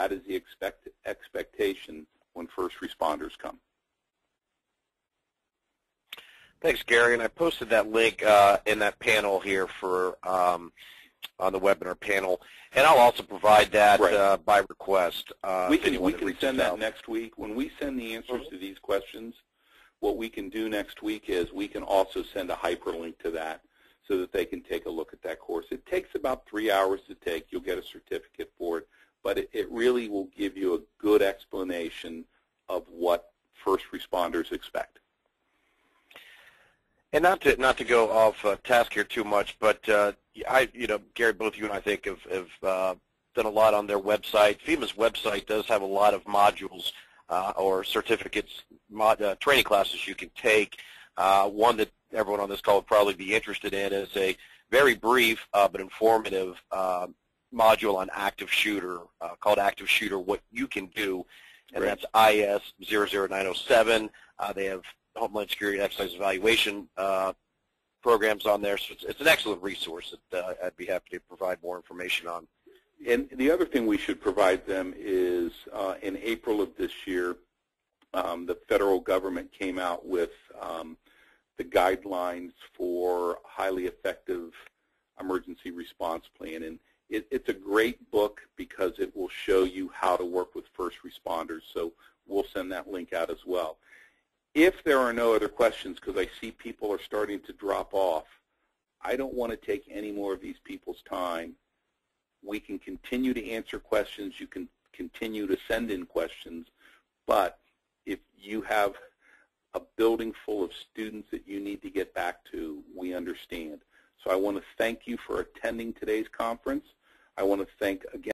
that is the expectation when first responders come. Thanks, Gary. And I posted that link in that panel here for on the webinar panel, and I'll also provide that by request. We can send that next week. When we send the answers to these questions, what we can do next week is we can also send a hyperlink to that so that they can take a look at that course. It takes about 3 hours to take. You'll get a certificate for it, but it really will give you a good explanation of what first responders expect. And not to go off task here too much, but Gary, both you and I think have done a lot on their website. FEMA's website does have a lot of modules or certificates, training classes you can take. One that everyone on this call would probably be interested in is a very brief but informative module on active shooter called Active Shooter, What You Can Do, and that's IS 00907. They have Homeland Security Exercise Evaluation programs on there, so it's an excellent resource that I'd be happy to provide more information on. And the other thing we should provide them is in April of this year, the federal government came out with the guidelines for highly effective emergency response plan. And it's a great book because it will show you how to work with first responders. So we'll send that link out as well. If there are no other questions, because I see people are starting to drop off, I don't want to take any more of these people's time. We can continue to answer questions. You can continue to send in questions. But if you have a building full of students that you need to get back to, we understand. So I want to thank you for attending today's conference. I want to thank, again,